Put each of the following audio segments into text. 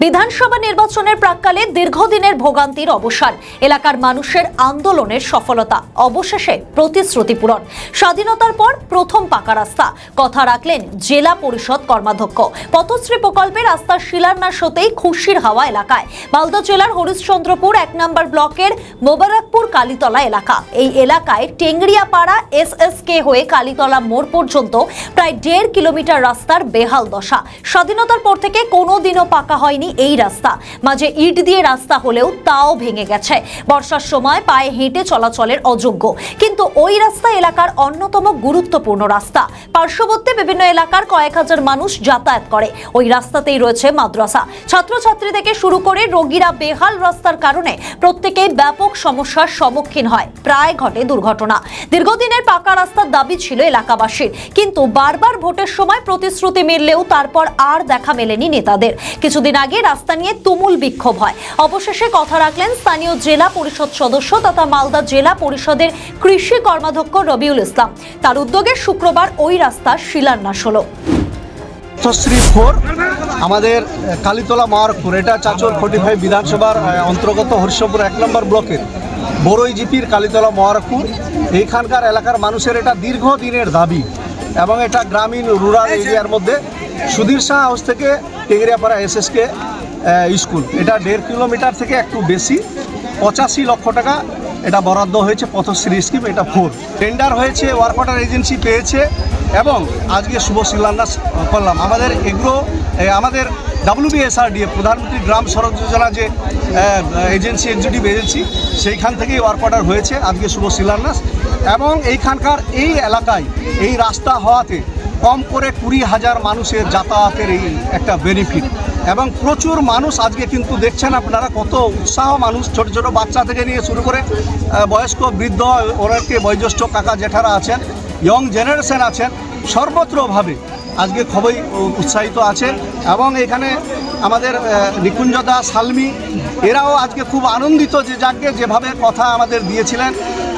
বিধানসভা নির্বাচনের প্রাক্কালে দীর্ঘদিনের ভোগান্তির অবসান, এলাকার মানুষের আন্দোলনের সফলতা, অবশেষে প্রতিশ্রুতি পূরণ। স্বাধীনতার পর প্রথম পাকা রাস্তা, কথা রাখলেন জেলা পরিষদ কর্মাধ্যক্ষ। পথশ্রী প্রকল্পে রাস্তার শিলান্যাস হতেই খুশির হাওয়া এলাকায়। মালদা জেলার হরিশ্চন্দ্রপুর 1 নম্বর ব্লকের মোবারকপুর কালীতলা এলাকা। এই এলাকায় টেংরিয়াপাড়া SSK হয়ে কালীতলা মোড় পর্যন্ত প্রায় 1.5 কিলোমিটার রাস্তার বেহাল দশা। স্বাধীনতার পর থেকে কোনোদিনও পাকা হয়নি এই রাস্তা। মাঝে ইট দিয়ে রাস্তা হলেও তাও ভেঙে গেছে। বর্ষার সময় পায়ে হেঁটে চলাচলের অযোগ্য। কিন্তু ওই রাস্তা এলাকার অন্যতম গুরুত্বপূর্ণ রাস্তা। পার্শ্ববর্তী বিভিন্ন এলাকার কয়েক হাজার মানুষ যাতায়াত করে। ওই রাস্তাতেই রয়েছে মাদ্রাসা। ছাত্রছাত্রী থেকে শুরু করে রোগীরা বেহাল রাস্তার কারণে প্রত্যেকেই ব্যাপক সমস্যার সম্মুখীন হয়। প্রায় ঘটে দুর্ঘটনা। দীর্ঘদিনের পাকা রাস্তার দাবি ছিল এলাকাবাসীর, কিন্তু বারবার ভোটের সময় প্রতিশ্রুতি মিললেও তারপর আর দেখা মেলেনি নেতাদের। কিছুদিন আগে রাস্তা নিয়ে তুমুল বিক্ষোভ হয়। অবশেষে কথা রাখলেন স্থানীয় জেলা পরিষদ সদস্য তথা মালদা জেলা পরিষদের কৃষি কর্মাধ্যক্ষ রবিউল ইসলাম। তার উদ্যোগে শুক্রবার ওই রাস্তার শিলান্যাস হলো। পথশ্রী 4 আমাদের কালীতলা মোবারকপুর, এটা চাচল 45 বিধানসভার অন্তর্গত হরিশ্চন্দ্রপুর 1 নম্বর ব্লকের বড়ই জিপির কালীতলা মোবারকপুর। এইখানকার এলাকার মানুষের এটা দীর্ঘদিনের দাবি এবং এটা গ্রামীণ রুরাল এরিয়ার মধ্যে সুধীর শাহ হাউস থেকে টেংরিয়াপাড়া SSK স্কুল, এটা 1.5 কিলোমিটার থেকে একটু বেশি। 85 লক্ষ টাকা এটা বরাদ্দ হয়েছে পথশ্রী স্কিম। এটা 4 টেন্ডার হয়েছে, ওয়ার্ক অর্ডার এজেন্সি পেয়েছে এবং আজকে শুভ শিলান্যাস করলাম। আমাদের আমাদের WBSRDA প্রধানমন্ত্রী গ্রাম সড়ক যোজনা যে এজেন্সি, এক্সিকিউটিভ এজেন্সি, সেইখান থেকেই ওয়ার্ক অর্ডার হয়েছে। আজকে শুভ শিলান্যাস এবং এইখানকার এই এলাকায় এই রাস্তা হওয়াতে কম করে 20,000 মানুষের যাতায়াতের এই একটা বেনিফিট এবং প্রচুর মানুষ আজকে কিন্তু দেখছেন আপনারা কত উৎসাহ মানুষ, ছোট ছোট বাচ্চা থেকে নিয়ে শুরু করে বয়স্ক বৃদ্ধ, ওনাকে বয়োজ্যেষ্ঠ কাকা জেঠারা আছেন, ইয়ং জেনারেশন আছেন, সর্বত্রভাবে আজকে খুবই উৎসাহিত আছে। এবং এখানে আমাদের নিকুঞ্জদা, সালমি, এরাও আজকে খুব আনন্দিত যে যাকে যেভাবে কথা আমাদের দিয়েছিলেন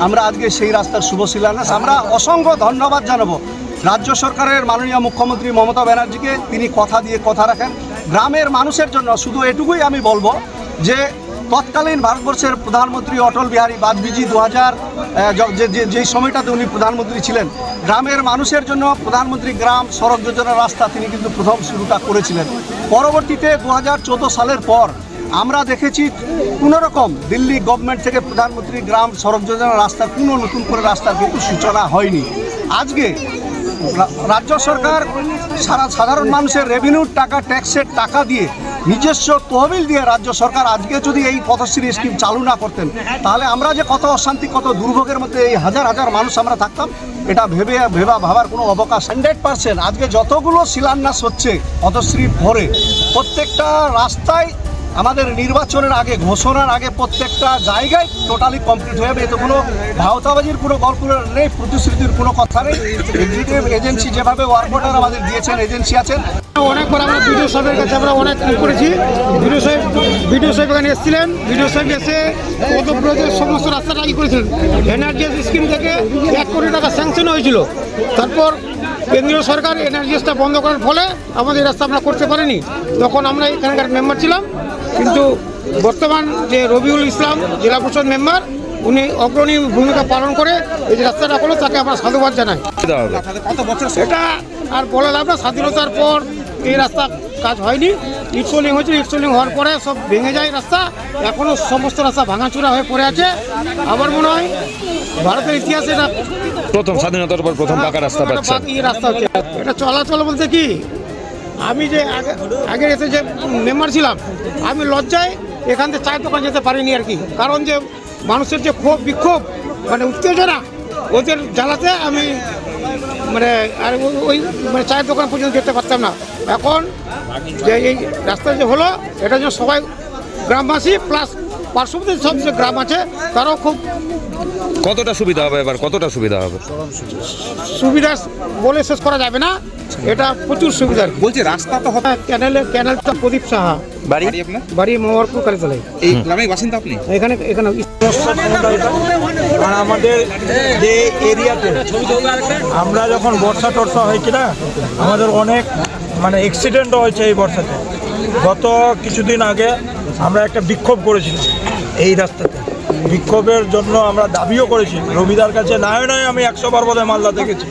আমরা আজকে সেই রাস্তার শুভ শিলান্যাস। আমরা অসংখ্য ধন্যবাদ জানাবো রাজ্য সরকারের মাননীয় মুখ্যমন্ত্রী মমতা ব্যানার্জিকে। তিনি কথা দিয়ে কথা রাখেন গ্রামের মানুষের জন্য। শুধু এটুকুই আমি বলবো যে তৎকালীন ভারতবর্ষের প্রধানমন্ত্রী অটল বিহারী বাজপেয়ী 2000 যেই সময়টাতে উনি প্রধানমন্ত্রী ছিলেন, গ্রামের মানুষের জন্য প্রধানমন্ত্রী গ্রাম সড়ক যোজনার রাস্তা তিনি কিন্তু প্রথম শুরুটা করেছিলেন। পরবর্তীতে 2014 সালের পর আমরা দেখেছি কোনোরকম দিল্লি গভর্নমেন্ট থেকে প্রধানমন্ত্রী গ্রাম সড়ক যোজনার রাস্তার কোনো নতুন করে রাস্তার কিন্তু সূচনা হয়নি। আজকে রাজ্য সরকার সাধারণ মানুষের রেভিনিউর টাকা, ট্যাক্সের টাকা দিয়ে, নিজস্ব তহবিল দিয়ে রাজ্য সরকার আজকে যদি এই পথশ্রী স্কিম চালু না করতেন, তাহলে আমরা যে কত অশান্তি, কত দুর্ভোগের মধ্যে এই হাজার হাজার মানুষ আমরা থাকতাম, এটা ভাবার কোনো অবকাশ। 100% আজকে যতগুলো শিলান্যাস হচ্ছে পথশ্রী 4-এ, প্রত্যেকটা রাস্তায় আমাদের নির্বাচনের আগে, ঘোষণার আগে প্রত্যেকটা জায়গায় টোটালি কমপ্লিট হয়ে যাবে। এতে কোনো ভাওতাবাজির কোনো গল্প নেই, প্রতিশ্রুতির কোনো কথা নেই। এক্সিকিউটিভ এজেন্সি যেভাবে ওয়ার্ক অর্ডার আমাদের দিয়েছেন, এজেন্সি আছেন। অনেকবার আমরা বিডিও সাহেবের কাছে আমরা অনেক করেছি। বিডিও সাহেব এখানে এসেছিলেন। বিডিও সাহেব এসে পদব্রজের সমস্ত রাস্তাটা করেছিলেন। এনআরজিএস স্কিম থেকে 1 কোটি টাকা স্যাংশন হয়েছিল। তারপর কেন্দ্রীয় সরকার এনআরজিএসটা বন্ধ করার ফলে আমাদের রাস্তা আমরা করতে পারিনি। তখন আমরা এখানকার মেম্বার ছিলাম, কিন্তু বর্তমান যে রবিউল ইসলাম জেলা পরিষদ মেম্বার, উনি অগ্রণী ভূমিকা পালন করে এই যে রাস্তাটা করলো, তাকে আমরা সাধুবাদ জানাই। এটা আর বলে লাভ না, স্বাধীনতার পর এই রাস্তা কাজ হয়নি। ইটসোলিং হয়েছিল, ইটসোলিং হওয়ার পরে সব ভেঙে যায় রাস্তা। এখনও সমস্ত রাস্তা ভাঙাচুরা হয়ে পড়ে আছে। আমার মনে হয় ভারতের ইতিহাসে এটা প্রথম, স্বাধীনতার পর প্রথম পাকা রাস্তা পাচ্ছে। এই রাস্তা হচ্ছে এটা চলাচল বলতে কি, আমি যে আগে এসে যে মেম্বার ছিলাম, আমি লজ্জায় এখান থেকে চায়ের দোকান যেতে পারিনি আর কি। কারণ যে মানুষের যে ক্ষোভ বিক্ষোভ, মানে উত্তেজনা, ওদের জ্বালাতে আমি আর ওই চায়ের দোকান পর্যন্ত যেতে পারতাম না। এখন যে এই রাস্তা যে হলো, এটা যে সবাই গ্রামবাসী প্লাস পার্শ্ববর্তী সব যে গ্রাম আছে তারাও খুব কতটা সুবিধা হবে, এবার কতটা সুবিধা হবে? সুবিধা বলে শেষ করা যাবে না, এটা প্রচুর সুবিধা। বলছি রাস্তা তো হবে, ক্যানেলটা প্রদীপ সাহা বাড়ি আপনার? বাড়ি মোবারকপুর কালীতলায়। এই গ্রামের বাসিন্দা আপনি? এখানে আর আমাদের যে এরিয়াতে আমরা যখন বর্ষা টর্ষা হয়েছে না, আমাদের অনেক অ্যাক্সিডেন্টও হয়েছে এই বর্ষাতে। গত কিছুদিন আগে আমরা একটা বিক্ষোভ করেছিলাম এই রাস্তাতে। বিক্ষোভের জন্য আমরা দাবিও করেছি রবিদার কাছে, নয় আমি 100 বার বোধহয় মালদা দেখেছি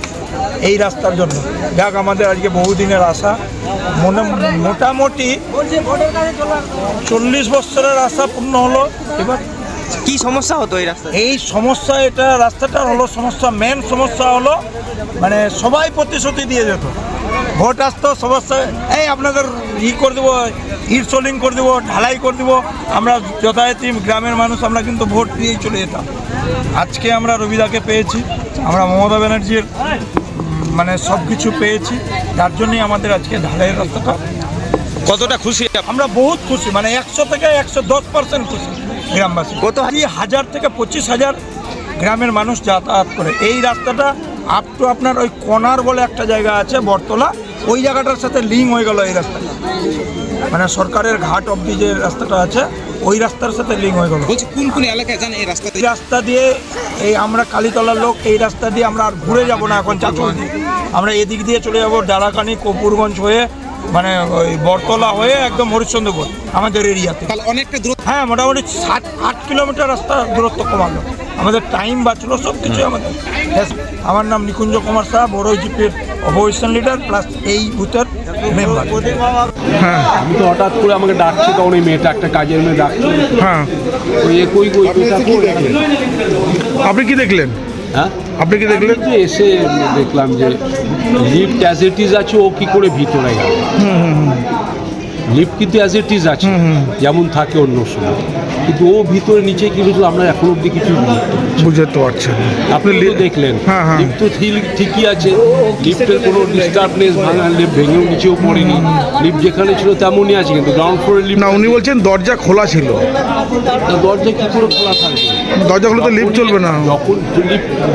এই রাস্তার জন্য। যাক, আমাদের আজকে বহুদিনের আশা, মোটামুটি 40 বছরের আশা পূর্ণ হলো। এবার কি সমস্যা হতো এই রাস্তায়? এই সমস্যা, এটা রাস্তাটার হলো সমস্যা, মেন সমস্যা হলো মানে সবাই প্রতিশ্রুতি দিয়ে যেত, ভোট আসতো সমস্যা, এই আপনাদের করে দেবো, ইট সোলিং করে দেবো, ঢালাই করে দেবো। আমরা যথারীতি গ্রামের মানুষ আমরা কিন্তু ভোট দিয়েই চলে যেতাম। আজকে আমরা রবিদাকে পেয়েছি, আমরা মমতা ব্যানার্জির মানে সব কিছু পেয়েছি, যার জন্যই আমাদের আজকে ঢালাইয়ের রাস্তাটা। কতটা খুশি? আমরা বহুত খুশি, মানে 100 থেকে 110% খুশি গ্রামবাসী। কত 1000 থেকে 25,000 গ্রামের মানুষ যাতায়াত করে এই রাস্তাটা। আপ টু আপনার ওই কনার বলে একটা জায়গা আছে বটতলা, ওই জায়গাটার সাথে লিঙ্ক হয়ে গেল এই রাস্তাটা, মানে সরকারের ঘাট অবধি যে রাস্তাটা আছে ওই রাস্তার সাথে লিঙ্ক হয়ে গেল। বলছি কোন কোন এলাকায় যান এই রাস্তাতে? এই রাস্তা দিয়ে এই আমরা কালীতলার লোক, এই রাস্তা দিয়ে আমরা আর ঘুরে যাব না এখন চাচল দিয়ে, আমরা এদিক দিয়ে চলে যাব ডালাকানি, কপুরগঞ্জ হয়ে, মানে ওই বটতলা হয়ে একদম হরিশ্চন্দ্রপুর আমাদের এরিয়াতে। তাহলে অনেকটা দূর। হ্যাঁ, মোটামুটি 7-8 কিলোমিটার রাস্তা দূরত্ব কমালো, আমাদের টাইম বাঁচলো, সব কিছু আমাদের। আমার নাম নিকুঞ্জ কুমার শাহ, বড়ই জিপির অপোজিশন লিডার প্লাস এই বুথের মেম্বার। আমি তো হঠাৎ করে আমাকে ডাকছে, তখন এই মেয়েটা একটা কাজের মেয়ে ডাকছে। হ্যাঁ, ওই কই আপনি কি দেখলেন? হ্যাঁ, আপনি কি দেখলেন? যে এসে দেখলাম যে লিফট অ্যাজ ইট ইজ আছে, ও কি করে ভিতরে গেল। লিফট কিন্তু অ্যাজ ইট ইজ আছে, যেমন থাকে অন্য সময়, কিন্তু ও ভিতরে নিচে কি হয়েছিল আমরা এখন অব্দি কিছু বুঝতে পারছেন। আপনি দেখলেন হ্যাঁ, হ্যাঁ। লিফট তো ঠিকই আছে, লিফটের কোনো ডিস্টার্বনেস, ভাঙা লিফট ভেঙেও নিচেও পড়েনি, লিফট যেখানে ছিল তেমনই আছে, কিন্তু গ্রাউন্ড ফ্লোরের লিফট না, উনি বলছেন দরজা খোলা ছিল। দরজা কি করে খোলা থাকবে? দরজা খুলে তো লিফট চলবে না। যখন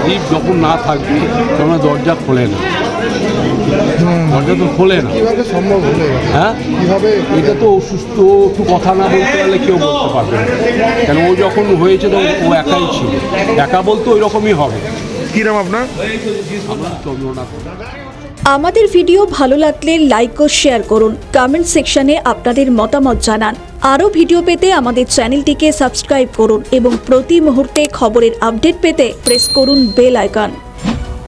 লিফট যখন না থাকবে তখন দরজা খোলে না, দরজা তো খোলে না। সম্ভব হলে হ্যাঁ, এটা তো অসুস্থ, একটু কথা না বলতে পারলে কেউ বলতে পারবে না, কেন ও যখন হয়েছে তখন ও একাই ছিল, একা বলতে ওই রকমই হবে। কি নাম আপনার? চন্দ্রনাথ। আমাদের ভিডিও ভালো লাগলে লাইক ও শেয়ার করুন, কমেন্ট সেকশনে আপনাদের মতামত জানান। আরও ভিডিও পেতে আমাদের চ্যানেলটিকে সাবস্ক্রাইব করুন এবং প্রতি মুহূর্তে খবরের আপডেট পেতে প্রেস করুন বেল আইকন।